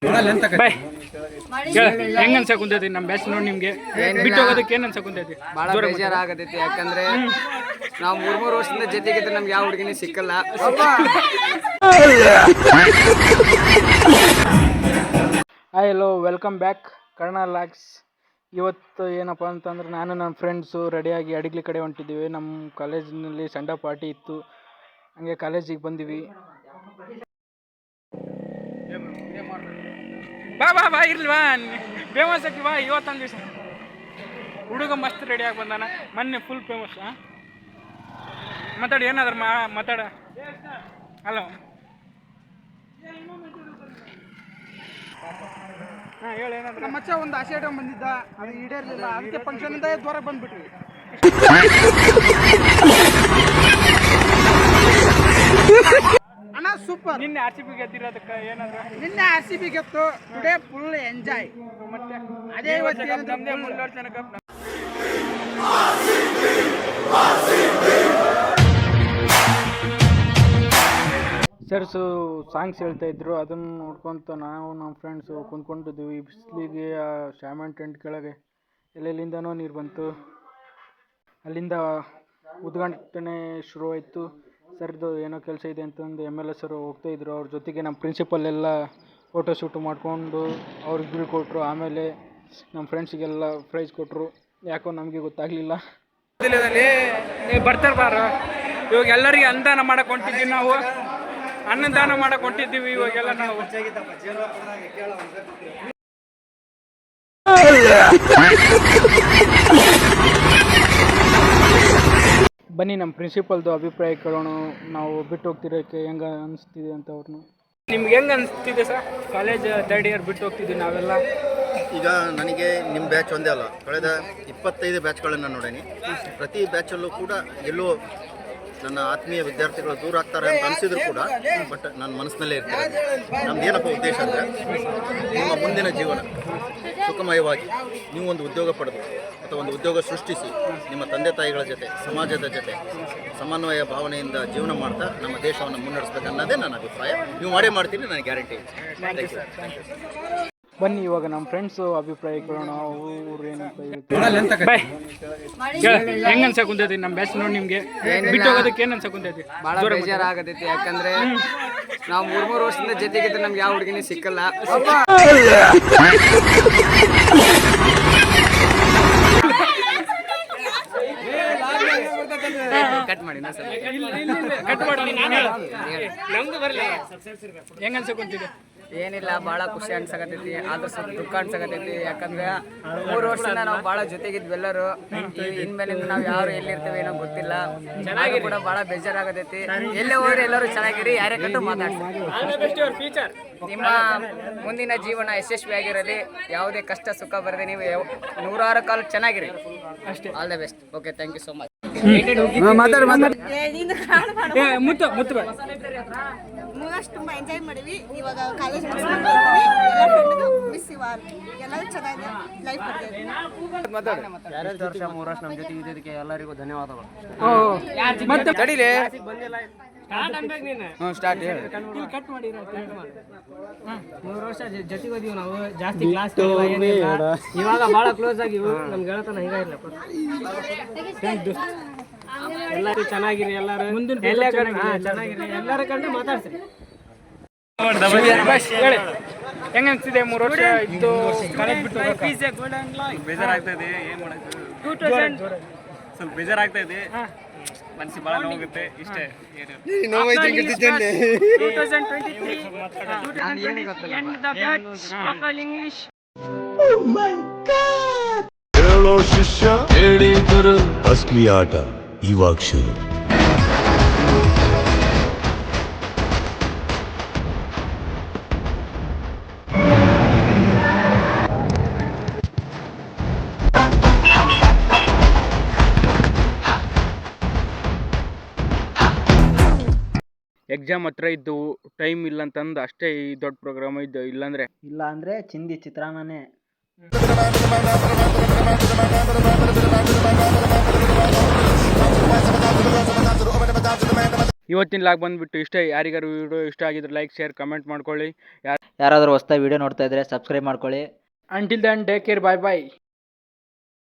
ಬಾಯ್ ಹೆಂಗ ಅನ್ಸಕುಂತೈತಿ ನಮ್ಮ ಬ್ಯಾಚ್ ನೋಡಿ ನಿಮ್ಗೆ ಬಿಟ್ಟು ಹೋಗೋದಕ್ಕೆ ಏನು ಅನ್ಸಕುಂತೈತಿ? ಭಾಳ ಬೇಜಾರಾಗತೈತಿ. ಯಾಕಂದ್ರೆ ನಾವು ಮೂರು ವರ್ಷದಿಂದ ಜೊತೆಗಿದ್ರೆ ನಮ್ಗೆ ಯಾವ ಹುಡುಗಿನೂ ಸಿಕ್ಕಲ್ಲ. ಹಾಯ್ ಹಲೋ, ವೆಲ್ಕಮ್ ಬ್ಯಾಕ್ ಕರ್ಣ ಲಾಕ್ಸ್. ಇವತ್ತು ಏನಪ್ಪ ಅಂತಂದ್ರೆ ನಾನು ನನ್ನ ಫ್ರೆಂಡ್ಸು ರೆಡಿಯಾಗಿ ಅಡಿಗ್ಲಿ ಕಡೆ ಹೊಂಟಿದ್ದೀವಿ. ನಮ್ಮ ಕಾಲೇಜಿನಲ್ಲಿ ಸಂಡೇ ಪಾರ್ಟಿ ಇತ್ತು, ಹಂಗೆ ಕಾಲೇಜಿಗೆ ಬಂದೀವಿ. ಬಾ ಬಾ ಬಾ ಇರ್ಲ್ವಾ ಫೇಮಸ್ ಆಕಿವಾ ಇವತ್ತೊಂದು ದಿವಸ ಹುಡುಗ ಮಸ್ತ್ ರೆಡಿಯಾಗಿ ಬಂದಾನ. ಮೊನ್ನೆ ಫುಲ್ ಫೇಮಸ್. ಮಾತಾಡಿ ಏನಾದ್ರು ಮಾತಾಡ. ಹಲೋ ಹಾಂ ಹೇಳಿ ಏನಾದ್ರು. ನಮ್ಮ ಮಚ್ಚ ಒಂದು ಆಸೆ ಇಟ್ಕೊಂಡು ಬಂದಿದ್ದ, ಅದು ಈಡೇರಲಿಲ್ಲ. ಅದಕ್ಕೆ ಫಂಕ್ಷನಿಂದ ಹೊರಗೆ ಬಂದ್ಬಿಟ್ವಿ. ಅಣ್ಣ ಸೂಪರ್. ನಿನ್ನೆ RCB ಗೆದ್ದಿರೋದಕ್ಕೆ ಏನಾದ್ರು? ನಿನ್ನೆ RCB ಗೆತ್ತು, ಟುಡೇ ಫುಲ್ ಎಂಜಾಯ್. ಮತ್ತೆ ಅದೇ ಇವತ್ತು ನಮ್ಮದೇ 3 ವರ್ಷ ಕಪ್. ಸರ್ಸು ಸಾಂಗ್ಸ್ ಹೇಳ್ತಾ ಇದ್ರು, ಅದನ್ನು ನೋಡ್ಕೊತ ನಾವು ನಮ್ಮ ಫ್ರೆಂಡ್ಸು ಕುಂತ್ಕೊಂಡಿದ್ವಿ ಬಿಸಿಲಿಗೆ. ಆ ಶಾಮನ್ ಟೆಂಟ್ ಕೆಳಗೆ ಎಲ್ಲೆಲ್ಲಿಂದನೋ ನೀರು ಬಂತು. ಅಲ್ಲಿಂದ ಉದ್ಘಾಟನೆ ಶುರುವಾಯಿತು. ಸರ್ದು ಏನೋ ಕೆಲಸ ಇದೆ ಅಂತಂದು MLS ಅವರು ಹೋಗ್ತಾಯಿದ್ರು. ಅವ್ರ ಜೊತೆಗೆ ನಮ್ಮ ಪ್ರಿನ್ಸಿಪಲ್ ಎಲ್ಲ ಫೋಟೋ ಶೂಟು ಮಾಡಿಕೊಂಡು ಅವ್ರಿಗೆ ಬಿಲ್ ಕೊಟ್ಟರು. ಆಮೇಲೆ ನಮ್ಮ ಫ್ರೆಂಡ್ಸಿಗೆಲ್ಲ ಪ್ರೈಸ್ ಕೊಟ್ಟರು. ಯಾಕೋ ನಮಗೆ ಗೊತ್ತಾಗಲಿಲ್ಲ. ಬರ್ತಾರೆ ಬಾರ, ಇವಾಗ ಎಲ್ಲರಿಗೆ ಅನ್ನದಾನ ಮಾಡಕ್ಕೆ ಹೊಂಟಿದ್ದೀವಿ ನಾವು. ಅನ್ನದಾನ ಮಾಡಕ್ಕೆ ಹೊಂಟಿದ್ದೀವಿ ಇವಾಗೆಲ್ಲ ನಾವು. ಬನ್ನಿ ನಮ್ಮ ಪ್ರಿನ್ಸಿಪಲ್ದು ಅಭಿಪ್ರಾಯ ಕೇಳೋಣ. ನಾವು ಬಿಟ್ಟು ಹೋಗ್ತಿರೋಕ್ಕೆ ಹೆಂಗೆ ಅನಿಸ್ತಿದೆ ಅಂತ ಅವ್ರನ್ನ. ನಿಮ್ಗೆ ಹೆಂಗೆ ಅನಿಸ್ತಿದೆ ಸರ್? ಕಾಲೇಜ್ 3rd ಇಯರ್ ಬಿಟ್ಟು ಹೋಗ್ತಿದ್ದೀವಿ ನಾವೆಲ್ಲ. ಈಗ ನನಗೆ ನಿಮ್ಮ ಬ್ಯಾಚ್ ಒಂದೇ ಅಲ್ಲ, ಕಳೆದ 25 ಬ್ಯಾಚ್ಗಳನ್ನು ನೋಡೀನಿ. ಪ್ರತಿ ಬ್ಯಾಚಲ್ಲೂ ಕೂಡ ಎಲ್ಲೋ ನನ್ನ ಆತ್ಮೀಯ ವಿದ್ಯಾರ್ಥಿಗಳು ದೂರ ಆಗ್ತಾರೆ ಅಂತ ಅನಿಸಿದ್ರು ಕೂಡ, ಬಟ್ ನನ್ನ ಮನಸ್ಸಿನಲ್ಲೇ ಇರ್ತಾರೆ. ನಮ್ದು ಏನಪ್ಪ ಉದ್ದೇಶ ಅಂದರೆ, ನಿಮ್ಮ ಮುಂದಿನ ಜೀವನ ಸುಖಮಯವಾಗಿ ನೀವು ಒಂದು ಉದ್ಯೋಗ ಪಡೆದು ಅಥವಾ ಒಂದು ಉದ್ಯೋಗ ಸೃಷ್ಟಿಸಿ ನಿಮ್ಮ ತಂದೆ ತಾಯಿಗಳ ಜೊತೆ, ಸಮಾಜದ ಜೊತೆ ಸಮನ್ವಯ ಭಾವನೆಯಿಂದ ಜೀವನ ಮಾಡ್ತಾ ನಮ್ಮ ದೇಶವನ್ನು ಮುನ್ನಡೆಸ್ಬೇಕು ಅನ್ನೋದೇ ನನ್ನ ಅಭಿಪ್ರಾಯ. ನೀವು ಮಾಡೇ ಮಾಡ್ತೀನಿ, ನನಗೆ ಗ್ಯಾರಂಟಿ. ಬನ್ನಿ ಇವಾಗ ನಮ್ಮ ಫ್ರೆಂಡ್ಸು ಅಭಿಪ್ರಾಯ ಕೇಳೋಣ. ಅವ್ರು ಏನಂತ ಹೇಳ್ತಾರೆ. ಬಾಯ್ ಹೆಂಗೆ ಅನ್ಸಕುಂತೈತಿ ನಮ್ಮ ಬ್ಯಾಚ್ ನೋಡಿ ನಿಮ್ಗೆ ಬಿಟ್ಟು ಹೋಗೋದಕ್ಕೆ ಏನು ಅನ್ಸಕುಂತೈತಿ? ಭಾಳ ಬೇಜಾರಾಗತೈತಿ. ಯಾಕಂದ್ರೆ ನಾವು ಮೂರು ವರ್ಷದಿಂದ ಜೊತೆಗಿದ್ರೆ ನಮ್ಗೆ ಯಾವ ಹುಡುಗಿನೂ ಸಿಕ್ಕಲ್ಲ. ಕಟ್ ಮಾಡಿ ಕಟ್ ಮಾಡಿ. ಹೆಂಗೆ ಅನ್ಸಕುಂತಿದೆ? ಏನಿಲ್ಲ, ಭಾಳ ಖುಷಿ ಅನ್ಸಕತೈತಿ, ಆದ್ರೂ ಸ್ವಲ್ಪ ದುಃಖ ಅನ್ಸಕತೈತಿ. ಯಾಕಂದ್ರೆ 3 ವರ್ಷದಿಂದ ನಾವು ಭಾಳ ಜೊತೆಗಿದ್ವಿ ಎಲ್ಲರೂ. ಇನ್ಮೇಲಿಂದ ನಾವು ಯಾರು ಎಲ್ಲಿರ್ತೇವೆ ಏನೋ ಗೊತ್ತಿಲ್ಲ. ಚೆನ್ನಾಗಿ ಕೂಡ ಭಾಳ ಬೇಜಾರಾಗತೈತಿ. ಎಲ್ಲೇ ಹೋದ್ರೆ ಎಲ್ಲರೂ ಚೆನ್ನಾಗಿರಿ, ಯಾರೇ ಕಟ್ಟು ಮಾತಾಡ್ತೀವಿ. ನಿಮ್ಮ ಮುಂದಿನ ಜೀವನ ಯಶಸ್ವಿಯಾಗಿರಲಿ, ಯಾವುದೇ ಕಷ್ಟ ಸುಖ ಬರದೆ ನೀವು 100 ಕಾಲ ಚೆನ್ನಾಗಿರಿ ಅಷ್ಟೇ. All the best. Okay, thank you so much. ಮೂರಷ್ಟು ತುಂಬ ಎಂಜಾಯ್ ಮಾಡಿವಿ. ಇವಾಗ ಕಾಲೇಜ್ ಮಿಸ್ ಇವಾಗ ಎಲ್ಲರೂ ಚೆನ್ನಾಗಿದೆ ಲೈಫ್ ಬರ್ತೀವಿ. 2 ವರ್ಷ 3 ವರ್ಷ ನಮ್ಮ ಜೊತೆ ಇದ್ದದಕ್ಕೆ ಎಲ್ಲರಿಗೂ ಧನ್ಯವಾದಗಳು. ತಡಿಲೇ ಸ್ಟಾರ್ಟ್ ಹೇಳಿ. 3 ವರ್ಷ ಜೊತೆಗೆ ಹೋದಿವಿ ನಾವು. ಜಾಸ್ತಿ ಕ್ಲಾಸ್ ಇವಾಗ ಭಾಳ ಕ್ಲೋಸ್ ಆಗಿವು. ನಮ್ಗೆ ಹೇಳ್ತಾನೆ ಹಿಂಗ ಇರ್ಲಪ್ಪ. ಎಲ್ಲರೂ ಚೆನ್ನಾಗಿರಿ, ಎಲ್ಲರೂ ಚೆನ್ನಾಗಿರಿ, ಎಲ್ಲರ ಕಂಡು ಮಾತಾಡ್ತೀರಿ. ಹೇಳಿ ಹೆಂಗೆ ಅನ್ಸಿದೆ? 3 ವರ್ಷ ಇದ್ದು ಕಾಲೇಜ್ ಬಿಟ್ಟು ಬೇಜಾರಾಗ್ತಾ ಇದೆ. ಏನು ಮಾಡೋದು, ಸ್ವಲ್ಪ ಬೇಜಾರಾಗ್ತಾ ಇದೆ. ಮನಸ್ಸಿಗೆ ಭಾಳ ನೋವಾಗುತ್ತೆ. ಇಷ್ಟೇ. ಹೇಳೋ ಶಿಷ್ಯ ಹೇಳಿ ಗುರು, ಅಸ್ಲಿ ಆಟ ಇವಾಗ ಶುರು. ಎಕ್ಸಾಮ್ ಹತ್ರ ಇದ್ದು ಟೈಮ್ ಇಲ್ಲ ಅಂತಂದು ಅಷ್ಟೇ ಈ ದೊಡ್ಡ ಪ್ರೋಗ್ರಾಮ್ ಇದ್ದು. ಇಲ್ಲ ಅಂದರೆ ಚಿಂದಿ ಚಿತ್ರಾನ್ನನೇ. ಇವತ್ತಿನ ಲಾಗ್ ಬಂದುಬಿಟ್ಟು ಇಷ್ಟ. ಯಾರಿಗಾರು ವಿಡಿಯೋ ಇಷ್ಟ ಆಗಿದ್ರೆ ಲೈಕ್ ಶೇರ್ ಕಮೆಂಟ್ ಮಾಡ್ಕೊಳ್ಳಿ. ಯಾರಾದರೂ ಹೊಸ್ದಾಗಿ ವಿಡಿಯೋ ನೋಡ್ತಾ ಇದ್ರೆ ಸಬ್ಸ್ಕ್ರೈಬ್ ಮಾಡ್ಕೊಳ್ಳಿ. ಅಂಟಿಲ್ ದೆನ್ ಟೇಕ್ ಕೇರ್, ಬಾಯ್ ಬಾಯ್.